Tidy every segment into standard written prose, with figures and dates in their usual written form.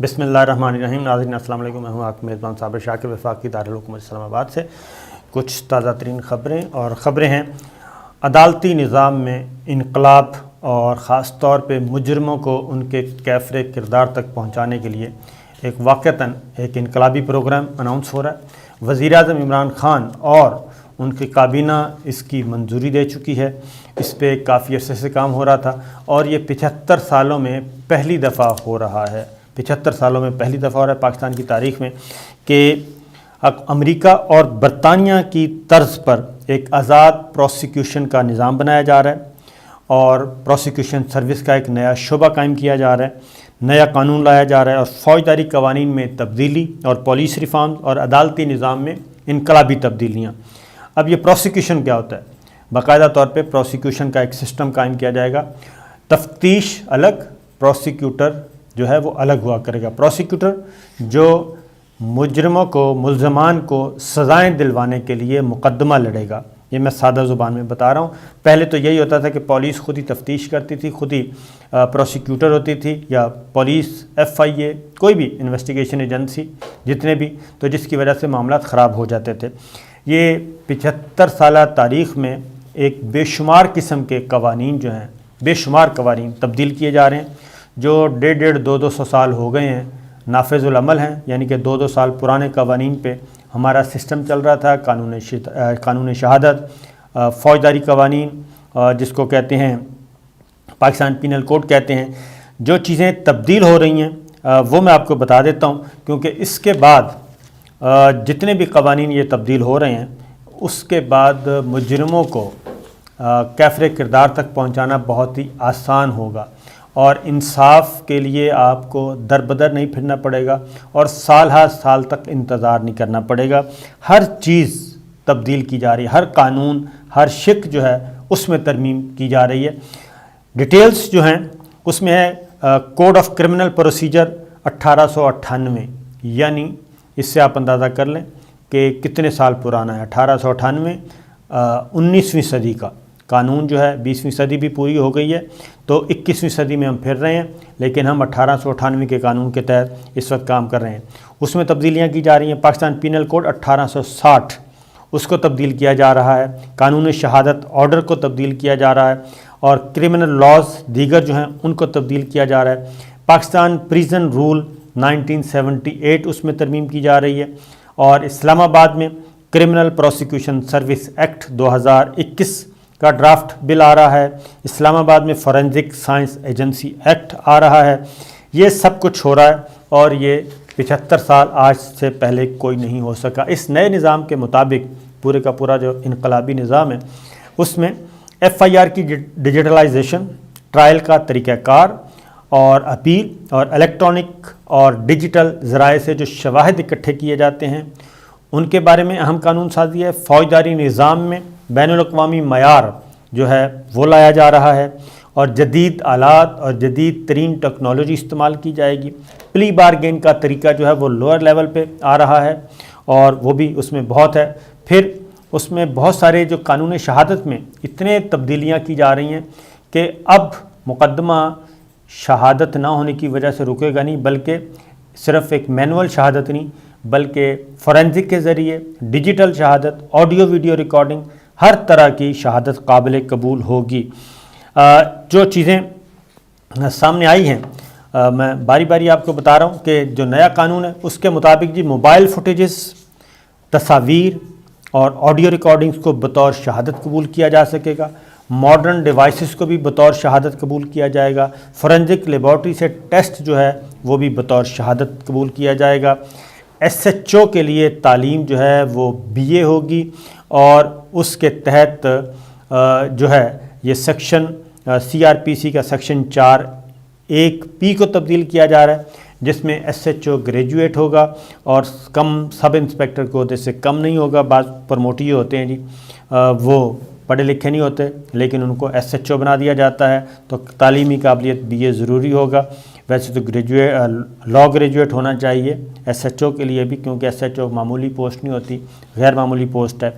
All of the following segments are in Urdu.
بسم اللہ الرحمن الرحیم۔ ناظرین السلام علیکم، میں ہوں آپ کے میزبان صابر شاکر وفاقی دارالحکومت اسلام آباد سے۔ کچھ تازہ ترین خبریں ہیں۔ عدالتی نظام میں انقلاب اور خاص طور پہ مجرموں کو ان کے کیفر کردار تک پہنچانے کے لیے واقعتاً ایک انقلابی پروگرام اناؤنس ہو رہا ہے۔ وزیر اعظم عمران خان اور ان کی کابینہ اس کی منظوری دے چکی ہے۔ اس پہ کافی عرصے سے کام ہو رہا تھا اور یہ 75 سالوں میں پہلی دفعہ ہو رہا ہے۔ 75 سالوں میں پہلی دفعہ ہو رہا ہے پاکستان کی تاریخ میں کہ امریکہ اور برطانیہ کی طرز پر ایک آزاد پروسیکیوشن کا نظام بنایا جا رہا ہے اور پروسیکیوشن سروس کا ایک نیا شعبہ قائم کیا جا رہا ہے، نیا قانون لایا جا رہا ہے اور فوجداری قوانین میں تبدیلی اور پولیس ریفارمز اور عدالتی نظام میں انقلابی تبدیلیاں۔ اب یہ پروسیکیوشن کیا ہوتا ہے؟ باقاعدہ طور پہ پروسیکیوشن کا ایک سسٹم قائم کیا جائے گا۔ تفتیش الگ، پروسیکیوٹر جو ہے وہ الگ ہوا کرے گا۔ پروسیکیوٹر جو مجرموں کو، ملزمان کو سزائیں دلوانے کے لیے مقدمہ لڑے گا۔ یہ میں سادہ زبان میں بتا رہا ہوں۔ پہلے تو یہی ہوتا تھا کہ پولیس خود ہی تفتیش کرتی تھی، خود ہی پروسیکیوٹر ہوتی تھی، یا پولیس، FIA، کوئی بھی انویسٹیگیشن ایجنسی، جتنے بھی، تو جس کی وجہ سے معاملات خراب ہو جاتے تھے۔ یہ 75 سالہ تاریخ میں ایک بے شمار قسم کے قوانین جو ہیں، بے شمار قوانین تبدیل کیے جا رہے ہیں جو 150-200 سال ہو گئے ہیں، نافذ العمل ہیں، یعنی کہ 2 سال پرانے قوانین پہ ہمارا سسٹم چل رہا تھا۔ قانون شہادت، فوجداری قوانین، جس کو کہتے ہیں پاکستان پینل کوڈ کہتے ہیں، جو چیزیں تبدیل ہو رہی ہیں وہ میں آپ کو بتا دیتا ہوں، کیونکہ اس کے بعد جتنے بھی قوانین یہ تبدیل ہو رہے ہیں اس کے بعد مجرموں کو کیفر کردار تک پہنچانا بہت ہی آسان ہوگا اور انصاف کے لیے آپ کو در بدر نہیں پھرنا پڑے گا اور سال ہر سال تک انتظار نہیں کرنا پڑے گا۔ ہر چیز تبدیل کی جا رہی ہے، ہر قانون، ہر شق جو ہے اس میں ترمیم کی جا رہی ہے۔ ڈیٹیلز جو ہیں اس میں ہے کوڈ آف کرمنل پروسیجر 1898، یعنی اس سے آپ اندازہ کر لیں کہ کتنے سال پرانا ہے۔ 1898 19ویں صدی کا قانون جو ہے، 20ویں صدی بھی پوری ہو گئی ہے تو 21ویں صدی میں ہم پھر رہے ہیں، لیکن ہم 1898 کے قانون کے تحت اس وقت کام کر رہے ہیں۔ اس میں تبدیلیاں کی جا رہی ہیں۔ پاکستان پینل کوڈ 1860 اس کو تبدیل کیا جا رہا ہے، قانون شہادت آرڈر کو تبدیل کیا جا رہا ہے اور کرمنل لاز دیگر جو ہیں ان کو تبدیل کیا جا رہا ہے۔ پاکستان پریزن رول 1978 اس میں ترمیم کی جا رہی ہے اور اسلام آباد میں کرمنل پروسیکیوشن سروس ایکٹ 2021 کا ڈرافٹ بل آ رہا ہے۔ اسلام آباد میں فورینزک سائنس ایجنسی ایکٹ آ رہا ہے۔ یہ سب کچھ ہو رہا ہے اور یہ 75 سال آج سے پہلے کوئی نہیں ہو سکا۔ اس نئے نظام کے مطابق پورے کا پورا جو انقلابی نظام ہے اس میں FIR کی ڈیجیٹلائزیشن، ٹرائل کا طریقہ کار اور اپیل اور الیکٹرانک اور ڈیجیٹل ذرائع سے جو شواہد اکٹھے کیے جاتے ہیں ان کے بارے میں اہم قانون سازی ہے۔ فوجداری نظام میں بین الاقوامی معیار جو ہے وہ لایا جا رہا ہے اور جدید آلات اور جدید ترین ٹیکنالوجی استعمال کی جائے گی۔ پلی بارگین کا طریقہ جو ہے وہ لوئر لیول پہ آ رہا ہے اور وہ بھی اس میں بہت ہے۔ پھر اس میں بہت سارے جو قانون شہادت میں اتنے تبدیلیاں کی جا رہی ہیں کہ اب مقدمہ شہادت نہ ہونے کی وجہ سے رکے گا نہیں، بلکہ صرف ایک مینول شہادت نہیں بلکہ فورینزک کے ذریعے ڈیجیٹل شہادت، آڈیو ویڈیو ریکارڈنگ، ہر طرح کی شہادت قابل قبول ہوگی۔ جو چیزیں سامنے آئی ہیں میں باری باری آپ کو بتا رہا ہوں کہ جو نیا قانون ہے اس کے مطابق موبائل فوٹیجز، تصاویر اور آڈیو ریکارڈنگز کو بطور شہادت قبول کیا جا سکے گا۔ ماڈرن ڈیوائسز کو بھی بطور شہادت قبول کیا جائے گا۔ فورینزک لیبارٹری سے ٹیسٹ جو ہے وہ بھی بطور شہادت قبول کیا جائے گا۔ SHO کے لیے تعلیم جو ہے وہ BA ہوگی اور اس کے تحت جو ہے یہ سیکشن CRPC کا سیکشن 4(1)P کو تبدیل کیا جا رہا ہے، جس میں SHO گریجویٹ ہوگا اور کم سب انسپیکٹر کو عہدے سے کم نہیں ہوگا۔ بعض پروموٹی ہوتے ہیں وہ پڑھے لکھے نہیں ہوتے لیکن ان کو SHO بنا دیا جاتا ہے، تو تعلیمی قابلیت BA ضروری ہوگا۔ ویسے تو لا گریجویٹ ہونا چاہیے SHO کے لیے بھی، کیونکہ SHO معمولی پوسٹ نہیں ہوتی، غیر معمولی پوسٹ ہے۔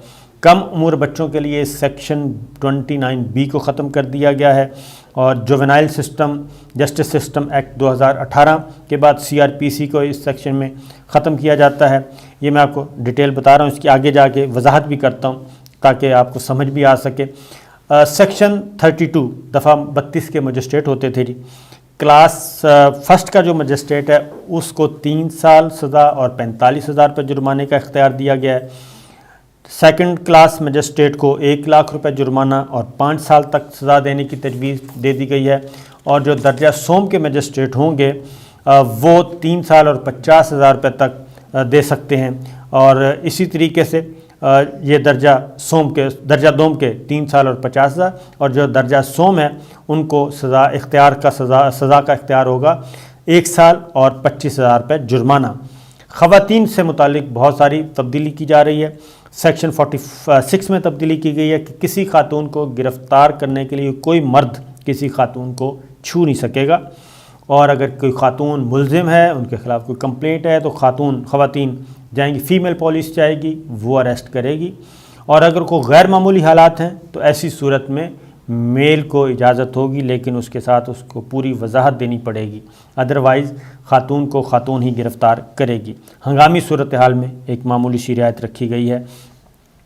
کم عمر بچوں کے لیے سیکشن 29(B) کو ختم کر دیا گیا ہے اور جوونائل سسٹم جسٹس سسٹم ایکٹ 2018 کے بعد CRPC کو اس سیکشن میں ختم کیا جاتا ہے۔ یہ میں آپ کو ڈیٹیل بتا رہا ہوں، اس کی آگے جا کے وضاحت بھی کرتا ہوں تاکہ آپ کو سمجھ بھی آ سکے۔ سیکشن 32 دفعہ 32 کے مجسٹریٹ ہوتے تھے جی۔ کلاس فرسٹ کا جو مجسٹریٹ ہے اس کو 3 سال سزا اور 45,000 روپے جرمانے کا اختیار دیا گیا ہے۔ سیکنڈ کلاس مجسٹریٹ کو 1 لاکھ روپے جرمانہ اور 5 سال تک سزا دینے کی تجویز دے دی گئی ہے، اور جو درجہ سوم کے مجسٹریٹ ہوں گے وہ 3 سال اور 50,000 روپے تک دے سکتے ہیں، اور اسی طریقے سے یہ درجہ دوم کے 3 سال اور 50,000، اور جو درجہ سوم ہے ان کو سزا کا اختیار ہوگا 1 سال اور 25,000 روپے جرمانہ۔ خواتین سے متعلق بہت ساری تبدیلی کی جا رہی ہے۔ سیکشن 46 میں تبدیلی کی گئی ہے کہ کسی خاتون کو گرفتار کرنے کے لیے کوئی مرد کسی خاتون کو چھو نہیں سکے گا، اور اگر کوئی خاتون ملزم ہے، ان کے خلاف کوئی کمپلینٹ ہے، تو خواتین جائیں گی، فیمیل پولیس جائے گی، وہ اریسٹ کرے گی، اور اگر کوئی غیر معمولی حالات ہیں تو ایسی صورت میں میل کو اجازت ہوگی، لیکن اس کے ساتھ اس کو پوری وضاحت دینی پڑے گی، ادروائز خاتون کو خاتون ہی گرفتار کرے گی۔ ہنگامی صورتحال میں ایک معمولی سی رعایت رکھی گئی ہے۔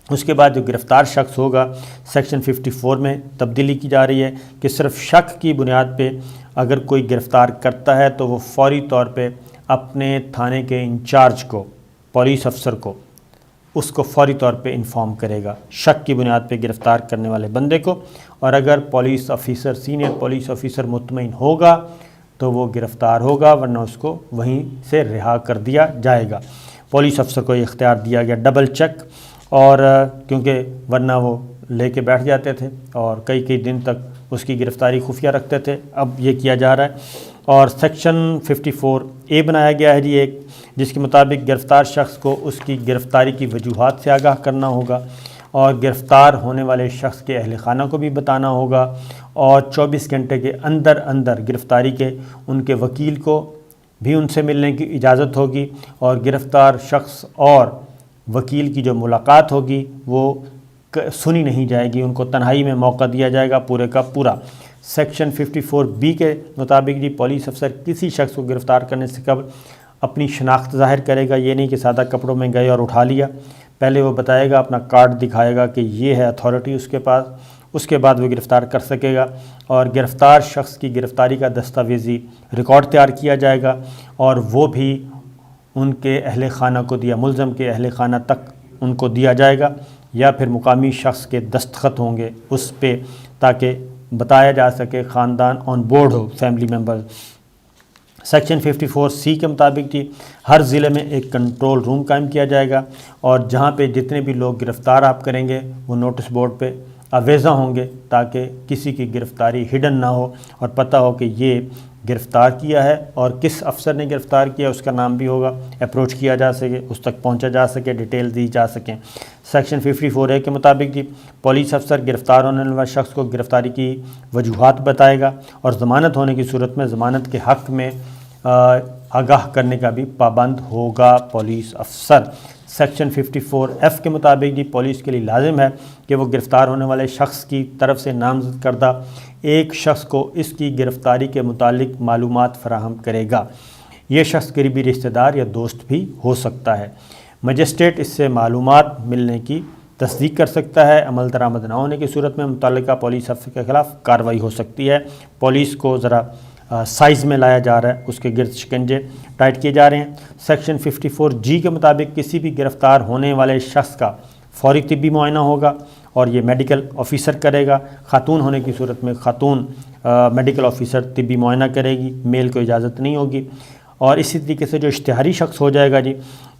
اس کے بعد جو گرفتار شخص ہوگا سیکشن 54 میں تبدیلی کی جا رہی ہے کہ صرف شک کی بنیاد پہ اگر کوئی گرفتار کرتا ہے تو وہ فوری طور پہ اپنے تھانے کے انچارج کو، پولیس افسر کو، اس کو فوری طور پہ انفارم کرے گا شک کی بنیاد پہ گرفتار کرنے والے بندے کو، اور اگر police officer, senior police officer مطمئن ہوگا تو وہ گرفتار ہوگا، ورنہ اس کو وہیں سے رہا کر دیا جائے گا۔ پولیس افسر کو یہ اختیار دیا گیا ڈبل چیک، اور کیونکہ ورنہ وہ لے کے بیٹھ جاتے تھے اور کئی دن تک اس کی گرفتاری خفیہ رکھتے تھے، اب یہ کیا جا رہا ہے۔ اور سیکشن 54A بنایا گیا ہے جی ایک، جس کے مطابق گرفتار شخص کو اس کی گرفتاری کی وجوہات سے آگاہ کرنا ہوگا، اور گرفتار ہونے والے شخص کے اہل خانہ کو بھی بتانا ہوگا، اور 24 گھنٹے کے اندر گرفتاری کے ان کے وکیل کو بھی ان سے ملنے کی اجازت ہوگی، اور گرفتار شخص اور وکیل کی جو ملاقات ہوگی وہ سنی نہیں جائے گی، ان کو تنہائی میں موقع دیا جائے گا پورے کا پورا۔ سیکشن 54B کے مطابق جی پولیس افسر کسی شخص کو گرفتار کرنے سے قبل اپنی شناخت ظاہر کرے گا، یہ نہیں کہ سادہ کپڑوں میں گئے اور اٹھا لیا، پہلے وہ بتائے گا، اپنا کارڈ دکھائے گا کہ یہ ہے اتھارٹی اس کے پاس، اس کے بعد وہ گرفتار کر سکے گا، اور گرفتار شخص کی گرفتاری کا دستاویزی ریکارڈ تیار کیا جائے گا، اور وہ بھی ان کے اہل خانہ کو ملزم کے اہل خانہ تک ان کو دیا جائے گا، یا پھر مقامی شخص کے دستخط ہوں گے اس پہ، تاکہ بتایا جا سکے خاندان on board who, family member. Section 54C کے مطابق جی ہر ضلع میں ایک کنٹرول روم قائم کیا جائے گا، اور جہاں پہ جتنے بھی لوگ گرفتار آپ کریں گے وہ نوٹس بورڈ پہ آویزاں ہوں گے، تاکہ کسی کی گرفتاری ہڈن نہ ہو اور پتہ ہو کہ یہ گرفتار کیا ہے، اور کس افسر نے گرفتار کیا اس کا نام بھی ہوگا، اپروچ کیا جا سکے، اس تک پہنچا جا سکے، ڈیٹیل دی جا سکیں۔ سیکشن 54A کے مطابق جی پولیس افسر گرفتار ہونے والے شخص کو گرفتاری کی وجوہات بتائے گا، اور ضمانت ہونے کی صورت میں ضمانت کے حق میں آگاہ کرنے کا بھی پابند ہوگا پولیس افسر۔ سیکشن 54F کے مطابق جی پولیس کے لیے لازم ہے کہ وہ گرفتار ہونے والے شخص کی طرف سے نامزد کردہ ایک شخص کو اس کی گرفتاری کے متعلق معلومات فراہم کرے گا۔ یہ شخص قریبی رشتہ دار یا دوست بھی ہو سکتا ہے۔ مجسٹریٹ اس سے معلومات ملنے کی تصدیق کر سکتا ہے۔ عمل درآمد نہ ہونے کی صورت میں متعلقہ پولیس افسر کے خلاف کارروائی ہو سکتی ہے۔ پولیس کو ذرا سائز میں لایا جا رہا ہے، اس کے گرد شکنجے ٹائٹ کیے جا رہے ہیں۔ سیکشن 54G کے مطابق کسی بھی گرفتار ہونے والے شخص کا فوری طبی معائنہ ہوگا، اور یہ میڈیکل آفیسر کرے گا۔ خاتون ہونے کی صورت میں خاتون میڈیکل آفیسر طبی معائنہ کرے گی، میل کو اجازت نہیں ہوگی۔ اور اسی طریقے سے جو اشتہاری شخص ہو جائے گا جی،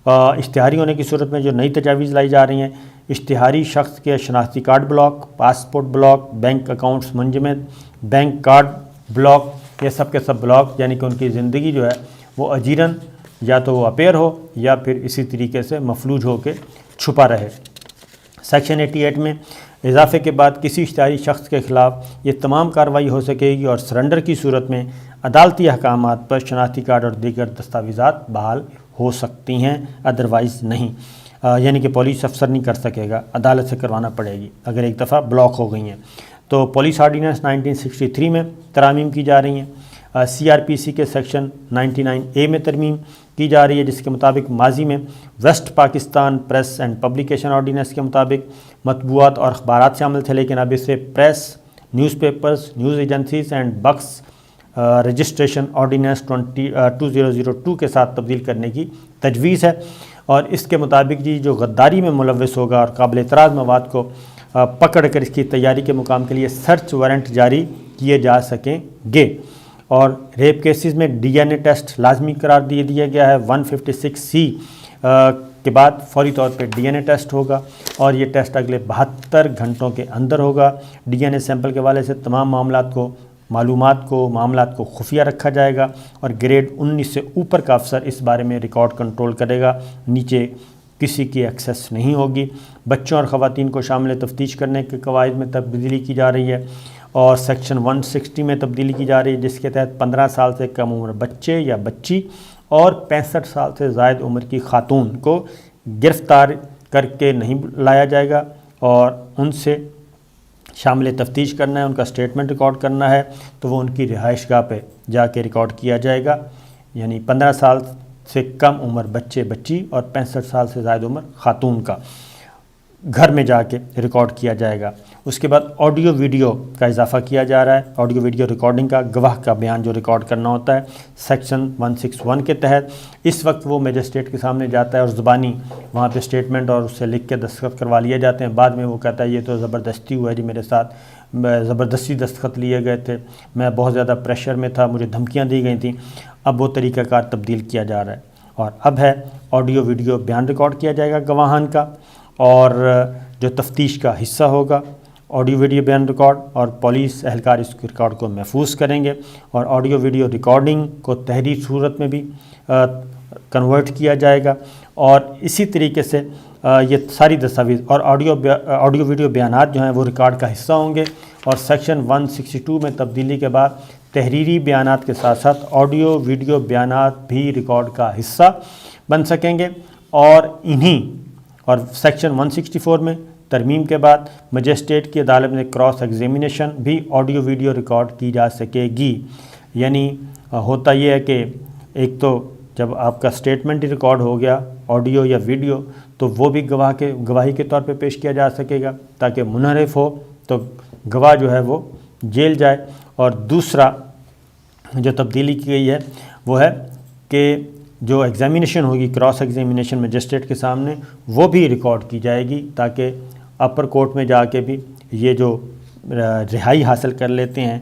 اشتہاری ہونے کی صورت میں جو نئی تجاویز لائی جا رہی ہیں، اشتہاری شخص کے شناختی card block, passport block, bank accounts منجمد، بینک کارڈ بلاک، یہ سب کے سب بلاک، یعنی کہ ان کی زندگی جو ہے وہ اجیرن یا تو وہ اپیئر ہو یا پھر اسی طریقے سے مفلوج ہو کے چھپا رہے۔ سیکشن 88 میں اضافے کے بعد کسی اشتہاری شخص کے خلاف یہ تمام کارروائی ہو سکے گی، اور سرنڈر کی صورت میں عدالتی احکامات پر شناختی کارڈ اور دیگر دستاویزات بحال ہو سکتی ہیں، ادروائز نہیں، یعنی کہ پولیس افسر نہیں کر سکے گا، عدالت سے کروانا پڑے گی اگر ایک دفعہ بلاک ہو گئی ہیں۔ تو پولیس آرڈیننس 1963 میں ترامیم کی جا رہی ہیں، CRPC کے سیکشن 99A میں ترمیم کی جا رہی ہے، جس کے مطابق ماضی میں West Pakistan Press and Publication Ordinance کے مطابق مطبوعات اور اخبارات شامل تھے، لیکن اب اسے press, news papers, news agencies and books registration ordinance 2002 کے ساتھ تبدیل کرنے کی تجویز ہے، اور اس کے مطابق جی جو غداری میں ملوث ہوگا اور قابل اعتراض مواد کو پکڑ کر اس کی تیاری کے مقام کے لیے سرچ وارنٹ جاری کیے جا سکیں گے، اور ریپ کیسز میں DNA ٹیسٹ لازمی قرار دیا گیا ہے۔ 156C کے بعد فوری طور پہ DNA ٹیسٹ ہوگا، اور یہ ٹیسٹ اگلے 72 گھنٹوں کے اندر ہوگا۔ DNA سیمپل کے حوالے سے تمام معاملات کو خفیہ رکھا جائے گا، اور گریڈ 19 سے اوپر کا افسر اس بارے میں ریکارڈ کنٹرول کرے گا، نیچے کسی کی ایکسیس نہیں ہوگی۔ بچوں اور خواتین کو شامل تفتیش کرنے کے قواعد میں تبدیلی کی جا رہی ہے، اور سیکشن 160 میں تبدیلی کی جا رہی ہے، جس کے تحت 15 سال سے کم عمر بچے یا بچی اور 65 سال سے زائد عمر کی خاتون کو گرفتار کر کے نہیں لایا جائے گا، اور ان سے شامل تفتیش کرنا ہے، ان کا سٹیٹمنٹ ریکارڈ کرنا ہے تو وہ ان کی رہائش گاہ پہ جا کے ریکارڈ کیا جائے گا، یعنی 15 سال سے کم عمر بچے بچی اور 65 سال سے زائد عمر خاتون کا گھر میں جا کے ریکارڈ کیا جائے گا۔ اس کے بعد آڈیو ویڈیو کا اضافہ کیا جا رہا ہے، آڈیو ویڈیو ریکارڈنگ کا، گواہ کا بیان جو ریکارڈ کرنا ہوتا ہے سیکشن 161 کے تحت۔ اس وقت وہ میجسٹریٹ کے سامنے جاتا ہے اور زبانی وہاں پہ سٹیٹمنٹ اور اس سے لکھ کے دستخط کروا لیے جاتے ہیں، بعد میں وہ کہتا ہے یہ تو زبردستی ہوا ہے جی، میرے ساتھ زبردستی دستخط لیے گئے تھے، میں بہت زیادہ پریشر میں تھا، مجھے دھمکیاں دی گئی تھیں۔ اب وہ طریقہ کار تبدیل کیا جا رہا ہے، اور اب ہے آڈیو ویڈیو بیان ریکارڈ کیا جائے گا گواہان کا، اور جو تفتیش کا حصہ ہوگا آڈیو ویڈیو بیان ریکارڈ، اور پولیس اہلکار اس ریکارڈ کو محفوظ کریں گے، اور آڈیو ویڈیو ریکارڈنگ کو تحریر صورت میں بھی کنورٹ کیا جائے گا، اور اسی طریقے سے یہ ساری دستاویز اور آڈیو ویڈیو بیانات جو ہیں وہ ریکارڈ کا حصہ ہوں گے، اور سیکشن 162 میں تبدیلی کے بعد تحریری بیانات کے ساتھ ساتھ آڈیو ویڈیو بیانات بھی ریکارڈ کا حصہ بن سکیں گے، اور سیکشن 164 میں ترمیم کے بعد مجسٹریٹ کی عدالت میں کراس ایگزامینیشن بھی آڈیو ویڈیو ریکارڈ کی جا سکے گی، یعنی ہوتا یہ ہے کہ ایک تو جب آپ کا سٹیٹمنٹ ہی ریکارڈ ہو گیا آڈیو یا ویڈیو تو وہ بھی گواہی کے طور پہ پیش کیا جا سکے گا تاکہ منحرف ہو تو گواہ جو ہے وہ جیل جائے، اور دوسرا جو تبدیلی کی گئی ہے وہ ہے کہ جو ایگزامینیشن ہوگی کراس ایگزامینیشن مجسٹریٹ کے سامنے وہ بھی ریکارڈ کی جائے گی، تاکہ اپر کورٹ میں جا کے بھی یہ جو رہائی حاصل کر لیتے ہیں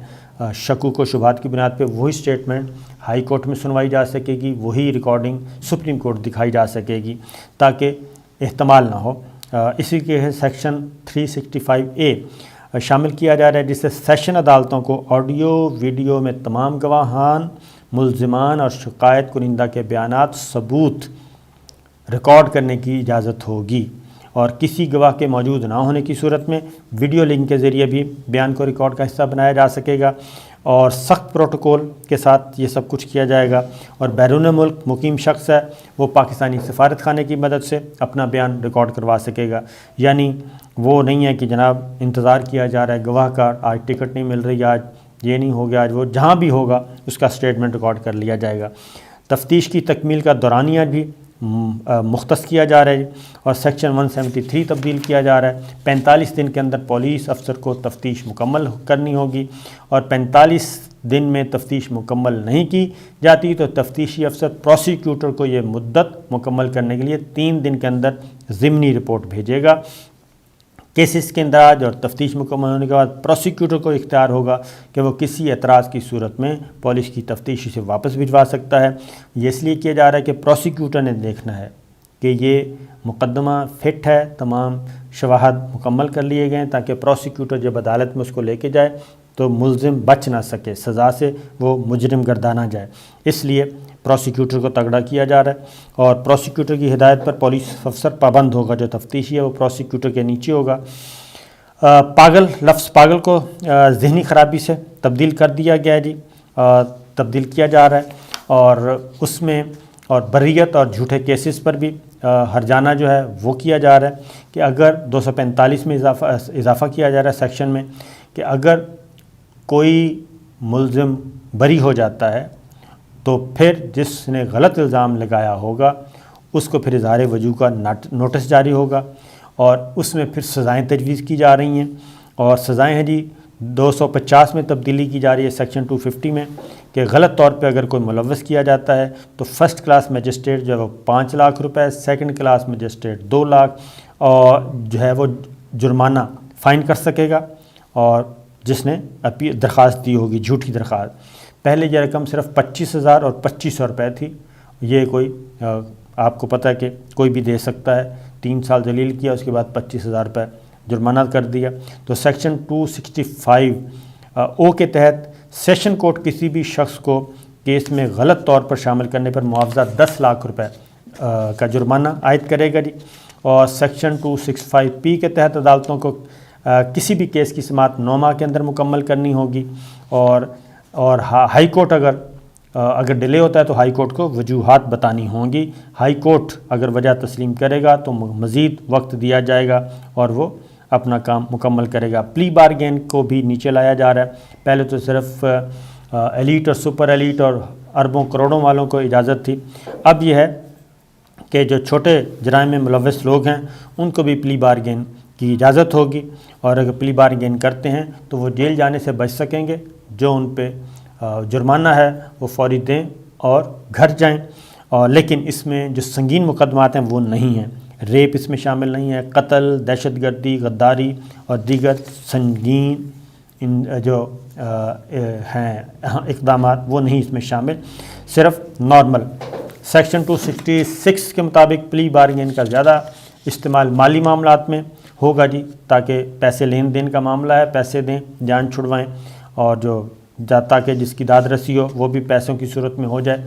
شکوک و شبہات کی بنیاد پہ وہی سٹیٹمنٹ ہائی کورٹ میں سنوائی جا سکے گی، وہی ریکارڈنگ سپریم کورٹ دکھائی جا سکے گی تاکہ احتمال نہ ہو۔ اسی کے سیکشن 365A شامل کیا جا رہا ہے، جس سے سیشن عدالتوں کو آڈیو ویڈیو میں تمام گواہان، ملزمان اور شکایت کنندہ کے بیانات ثبوت ریکارڈ کرنے کی اجازت ہوگی، اور کسی گواہ کے موجود نہ ہونے کی صورت میں ویڈیو لنک کے ذریعے بھی بیان کو ریکارڈ کا حصہ بنایا جا سکے گا، اور سخت پروٹوکول کے ساتھ یہ سب کچھ کیا جائے گا۔ اور بیرون ملک مقیم شخص ہے وہ پاکستانی سفارت خانے کی مدد سے اپنا بیان ریکارڈ کروا سکے گا، یعنی وہ نہیں ہے کہ جناب انتظار کیا جا رہا ہے گواہ کا، آج ٹکٹ نہیں مل رہی، آج یہ نہیں ہو گیا، آج وہ، جہاں بھی ہوگا اس کا سٹیٹمنٹ ریکارڈ کر لیا جائے گا۔ تفتیش کی تکمیل کا دورانیہ بھی مختص کیا جا رہا ہے، اور سیکشن 173 تبدیل کیا جا رہا ہے۔ 45 دن کے اندر پولیس افسر کو تفتیش مکمل کرنی ہوگی، اور 45 دن میں تفتیش مکمل نہیں کی جاتی تو تفتیشی افسر پروسیکیوٹر کو یہ مدت مکمل کرنے کے لیے 3 دن کے اندر ضمنی رپورٹ بھیجے گا۔ کیسز کے اندراج اور تفتیش مکمل ہونے کے بعد پروسیکیوٹر کو اختیار ہوگا کہ وہ کسی اعتراض کی صورت میں پولیس کی تفتیش سے واپس بھجوا سکتا ہے۔ یہ اس لیے کیا جا رہا ہے کہ پروسیکیوٹر نے دیکھنا ہے کہ یہ مقدمہ فٹ ہے، تمام شواہد مکمل کر لیے گئے ہیں، تاکہ پروسیکیوٹر جب عدالت میں اس کو لے کے جائے تو ملزم بچ نہ سکے، سزا سے وہ مجرم گردانا جائے، اس لیے پروسیکیوٹر کو تگڑا کیا جا رہا ہے، اور پروسیکیوٹر کی ہدایت پر پولیس افسر پابند ہوگا، جو تفتیشی ہے وہ پروسیکیوٹر کے نیچے ہوگا۔ لفظ پاگل کو ذہنی خرابی سے تبدیل کر دیا گیا ہے جی، تبدیل کیا جا رہا ہے، اور اس میں اور بریت اور جھوٹے کیسز پر بھی ہرجانہ جو ہے وہ کیا جا رہا ہے کہ اگر 245 میں اضافہ کیا جا رہا ہے سیکشن میں کہ اگر کوئی ملزم بری ہو جاتا ہے تو پھر جس نے غلط الزام لگایا ہوگا اس کو پھر اظہار وجوہ کا نوٹس جاری ہوگا، اور اس میں پھر سزائیں تجویز کی جا رہی ہیں، اور سزائیں ہیں جی 250 میں تبدیلی کی جا رہی ہے سیکشن 250 میں، کہ غلط طور پہ اگر کوئی ملوث کیا جاتا ہے تو فرسٹ کلاس مجسٹریٹ جو ہے وہ 5 لاکھ روپے، سیکنڈ کلاس مجسٹریٹ 2 لاکھ اور جو ہے وہ جرمانہ فائن کر سکے گا، اور جس نے درخواست دی ہوگی جھوٹی درخواست۔ پہلے یہ رقم صرف 25,000 اور 2500 روپے تھی، یہ کوئی آپ کو پتہ ہے کہ کوئی بھی دے سکتا ہے، 3 سال ذلیل کیا اس کے بعد 25,000 روپے جرمانہ کر دیا۔ تو سیکشن 265 او کے تحت سیشن کورٹ کسی بھی شخص کو کیس میں غلط طور پر شامل کرنے پر معاوضہ 10 لاکھ روپے کا جرمانہ عائد کرے گا جی۔ اور سیکشن 265 پی کے تحت عدالتوں کو کسی بھی کیس کی سماعت 9 ماہ کے اندر مکمل کرنی ہوگی، اور ہائی کورٹ اگر ڈیلے ہوتا ہے تو ہائی کورٹ کو وجوہات بتانی ہوں گی۔ ہائی کورٹ اگر وجہ تسلیم کرے گا تو مزید وقت دیا جائے گا اور وہ اپنا کام مکمل کرے گا۔ پلی بارگین کو بھی نیچے لایا جا رہا ہے، پہلے تو صرف ایلیٹ اور سپر ایلیٹ اور اربوں کروڑوں والوں کو اجازت تھی، اب یہ ہے کہ جو چھوٹے جرائم میں ملوث لوگ ہیں ان کو بھی پلی بارگین کی اجازت ہوگی، اور اگر پلی بارگین کرتے ہیں تو وہ جیل جانے سے بچ سکیں گے، جو ان پہ جرمانہ ہے وہ فوری دیں اور گھر جائیں۔ لیکن اس میں جو سنگین مقدمات ہیں وہ نہیں ہیں، ریپ اس میں شامل نہیں ہے، قتل، دہشت گردی، غداری اور دیگر سنگین جو ہیں اقدامات وہ نہیں اس میں شامل، صرف نارمل۔ سیکشن 266 کے مطابق پلی بارگین کا زیادہ استعمال مالی معاملات میں ہوگا جی، تاکہ پیسے لین دین کا معاملہ ہے، پیسے دیں جان چھڑوائیں، اور جو تاکہ جس کی داد رسی ہو وہ بھی پیسوں کی صورت میں ہو جائے،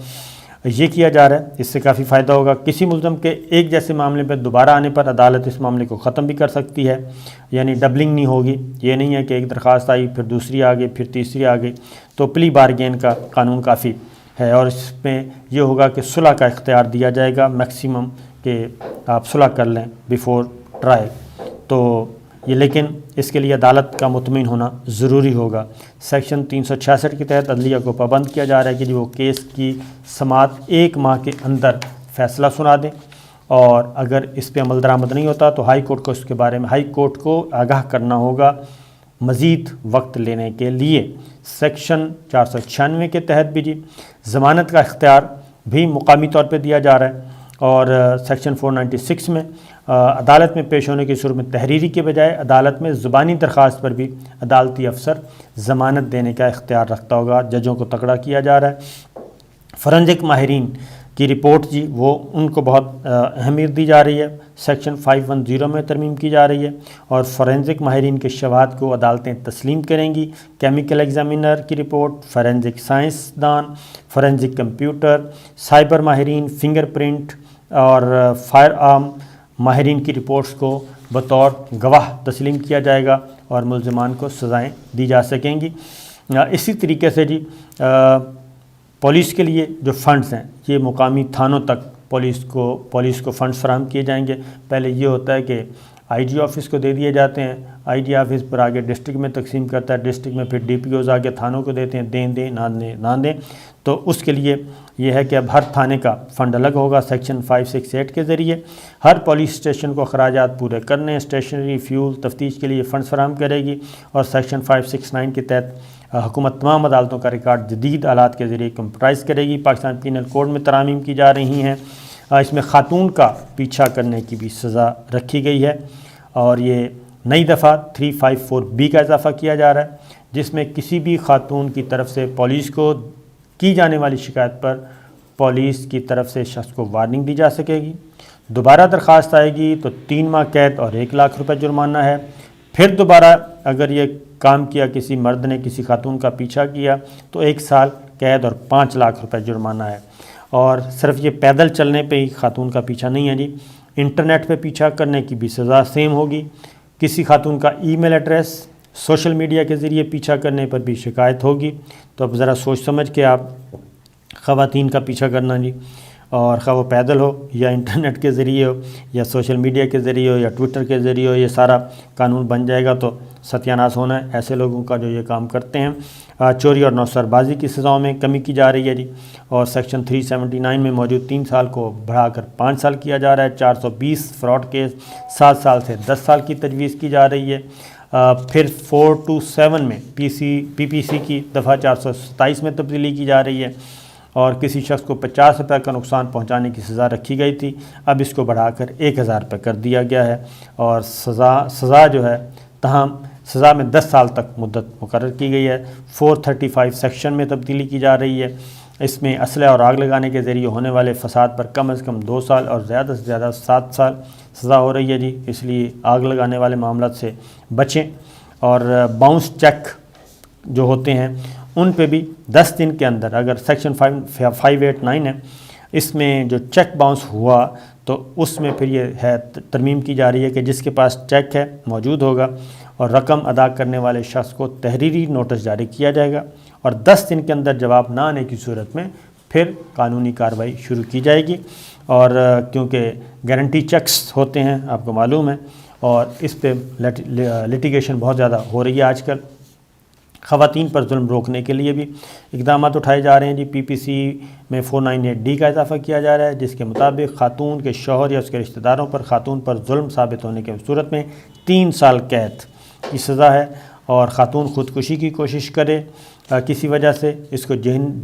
یہ کیا جا رہا ہے۔ اس سے کافی فائدہ ہوگا۔ کسی ملزم کے ایک جیسے معاملے پہ دوبارہ آنے پر عدالت اس معاملے کو ختم بھی کر سکتی ہے، یعنی ڈبلنگ نہیں ہوگی، یہ نہیں ہے کہ ایک درخواست آئی پھر دوسری آ گئی پھر تیسری آ گئی۔ تو پلی بارگین کا قانون کافی ہے، اور اس میں یہ ہوگا کہ صلح کا اختیار دیا جائے گا میکسیمم، کہ آپ صلح کر لیں بیفور ٹرائل۔ تو یہ لیکن اس کے لیے عدالت کا مطمئن ہونا ضروری ہوگا۔ سیکشن 366 کے تحت عدلیہ کو پابند کیا جا رہا ہے کہ وہ کیس کی سماعت 1 ماہ کے اندر فیصلہ سنا دیں، اور اگر اس پہ عمل درآمد نہیں ہوتا تو ہائی کورٹ کو اس کے بارے میں ہائی کورٹ کو آگاہ کرنا ہوگا مزید وقت لینے کے لیے۔ سیکشن 496 کے تحت بھی جی ضمانت کا اختیار بھی مقامی طور پہ دیا جا رہا ہے، اور سیکشن 496 میں عدالت میں پیش ہونے کی صورت میں تحریری کے بجائے عدالت میں زبانی درخواست پر بھی عدالتی افسر ضمانت دینے کا اختیار رکھتا ہوگا۔ ججوں کو تکڑا کیا جا رہا ہے۔ فورنزک ماہرین کی رپورٹ جی وہ ان کو بہت اہمیت دی جا رہی ہے، سیکشن 510 میں ترمیم کی جا رہی ہے، اور فورنزک ماہرین کے شواہد کو عدالتیں تسلیم کریں گی۔ کیمیکل ایگزامینر کی رپورٹ، فورنزک سائنس دان، فورنزک کمپیوٹر، سائبر ماہرین، فنگر پرنٹ اور فائر آرم ماہرین کی رپورٹس کو بطور گواہ تسلیم کیا جائے گا، اور ملزمان کو سزائیں دی جا سکیں گی۔ اسی طریقے سے جی پولیس کے لیے جو فنڈز ہیں یہ مقامی تھانوں تک پولیس کو فنڈز فراہم کیے جائیں گے۔ پہلے یہ ہوتا ہے کہ آئی جی آفس کو دے دیے جاتے ہیں، آئی جی آفس پر آگے ڈسٹرکٹ میں تقسیم کرتا ہے، ڈسٹرکٹ میں پھر ڈی پی اوز آگے تھانوں کو دیتے ہیں، دیں نہ دیں۔ تو اس کے لیے یہ ہے کہ اب ہر تھانے کا فنڈ الگ ہوگا۔ سیکشن 568 کے ذریعے ہر پولیس اسٹیشن کو اخراجات پورے کرنے، اسٹیشنری، فیول، تفتیش کے لیے فنڈز فراہم کرے گی، اور سیکشن 569 کے تحت حکومت تمام عدالتوں کا ریکارڈ جدید آلات کے ذریعے کمپیوٹرائز کرے گی۔ پاکستان پینل کوڈ میں ترامیم کی جا رہی ہیں، اس میں خاتون کا پیچھا کرنے کی بھی سزا رکھی گئی ہے، اور یہ نئی دفعہ 354B کا اضافہ کیا جا رہا ہے، جس میں کسی بھی خاتون کی طرف سے پولیس کو کی جانے والی شکایت پر پولیس کی طرف سے شخص کو وارننگ دی جا سکے گی۔ دوبارہ درخواست آئے گی تو 3 ماہ قید اور 1 لاکھ روپے جرمانہ ہے۔ پھر دوبارہ اگر یہ کام کیا، کسی مرد نے کسی خاتون کا پیچھا کیا تو 1 سال قید اور 5 لاکھ روپے جرمانہ ہے۔ اور صرف یہ پیدل چلنے پہ ہی خاتون کا پیچھا نہیں ہے جی، انٹرنیٹ پہ پیچھا کرنے کی بھی سزا سیم ہوگی۔ کسی خاتون کا ای میل ایڈریس، سوشل میڈیا کے ذریعے پیچھا کرنے پر بھی شکایت ہوگی۔ تو اب ذرا سوچ سمجھ کے آپ خواتین کا پیچھا کرنا جی، اور خواہ وہ پیدل ہو یا انٹرنیٹ کے ذریعے ہو یا سوشل میڈیا کے ذریعے ہو یا ٹویٹر کے ذریعے ہو، یہ سارا قانون بن جائے گا تو ستیہ ناش ہونا ہے ایسے لوگوں کا جو یہ کام کرتے ہیں۔ چوری اور نوسر بازی کی سزاؤں میں کمی کی جا رہی ہے جی، اور سیکشن 379 میں موجود 3 سال کو بڑھا کر 5 سال کیا جا رہا ہے۔ 420 فراڈ کیس 7 سال سے 10 سال کی تجویز کی جا رہی ہے۔ پھر 427 میں پی پی سی کی دفعہ 427 میں تبدیلی کی جا رہی ہے، اور کسی شخص کو 50 روپے کا نقصان پہنچانے کی سزا رکھی گئی تھی، اب اس کو بڑھا کر 1000 روپے کر دیا گیا ہے، اور سزا جو ہے تاہم سزا میں 10 سال تک مدت مقرر کی گئی ہے۔ 435 سیکشن میں تبدیلی کی جا رہی ہے، اس میں اسلحہ اور آگ لگانے کے ذریعے ہونے والے فساد پر کم از کم 2 سال اور زیادہ سے زیادہ 7 سال سزا ہو رہی ہے جی، اس لیے آگ لگانے والے معاملات سے بچیں۔ اور باؤنس چیک جو ہوتے ہیں ان پہ بھی 10 دن کے اندر، اگر سیکشن 589 ہے اس میں جو چیک باؤنس ہوا تو اس میں پھر یہ ہے ترمیم کی جا رہی ہے کہ جس کے پاس چیک ہے موجود ہوگا اور رقم ادا کرنے والے شخص کو تحریری نوٹس جاری کیا جائے گا، اور 10 دن کے اندر جواب نہ آنے کی صورت میں پھر قانونی کارروائی شروع کی جائے گی۔ اور کیونکہ گارنٹی چیکس ہوتے ہیں آپ کو معلوم ہے، اور اس پہ لٹیگیشن بہت زیادہ ہو رہی ہے آج کل، خواتین پر ظلم روکنے کے لیے بھی اقدامات اٹھائے جا رہے ہیں جی۔ پی پی سی میں 498D کا اضافہ کیا جا رہا ہے، جس کے مطابق خاتون کے شوہر یا اس کے رشتہ داروں پر خاتون پر ظلم ثابت ہونے کی صورت میں 3 سال قید کی سزا ہے، اور خاتون خودکشی کی کوشش کرے کسی وجہ سے، اس کو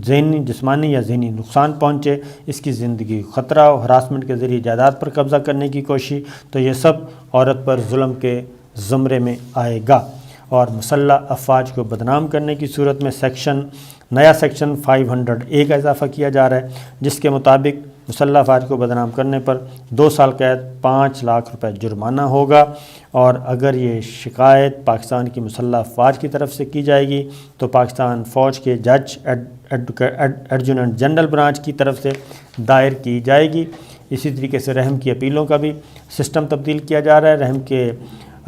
ذہنی جسمانی یا ذہنی نقصان پہنچے، اس کی زندگی خطرہ ہو، ہراسمنٹ کے ذریعے جائیداد پر قبضہ کرنے کی کوشش، تو یہ سب عورت پر ظلم کے زمرے میں آئے گا۔ اور مسلح افواج کو بدنام کرنے کی صورت میں نیا سیکشن 500A کا اضافہ کیا جا رہا ہے، جس کے مطابق مسلح افواج کو بدنام کرنے پر 2 سال قید، 5 لاکھ روپے جرمانہ ہوگا، اور اگر یہ شکایت پاکستان کی مسلح افواج کی طرف سے کی جائے گی تو پاکستان فوج کے جج ایڈجوننٹ جنرل برانچ کی طرف سے دائر کی جائے گی۔ اسی طریقے سے رحم کی اپیلوں کا بھی سسٹم تبدیل کیا جا رہا ہے، رحم کے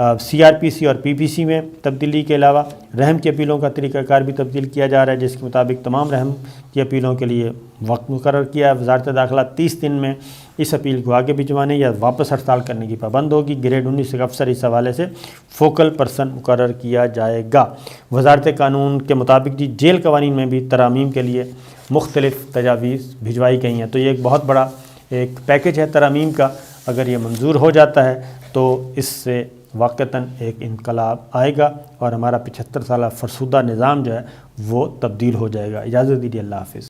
CRPC اور PPC میں تبدیلی کے علاوہ رحم کی اپیلوں کا طریقہ کار بھی تبدیل کیا جا رہا ہے، جس کے مطابق تمام رحم کی اپیلوں کے لیے وقت مقرر کیا ہے۔ وزارت داخلہ 30 دن میں اس اپیل کو آگے بھجوانے یا واپس ہڑتال کرنے کی پابند ہوگی۔ گریڈ 19 کے افسر اس حوالے سے فوکل پرسن مقرر کیا جائے گا۔ وزارت قانون کے مطابق جی جیل قوانین میں بھی ترامیم کے لیے مختلف تجاویز بھجوائی گئی ہیں، تو یہ ایک بہت بڑا ایک پیکج ہے ترامیم کا، اگر یہ منظور ہو جاتا ہے تو اس سے واقعتاً ایک انقلاب آئے گا، اور ہمارا 75 سالہ فرسودہ نظام جو ہے وہ تبدیل ہو جائے گا۔ اجازت دیجیے، اللہ حافظ۔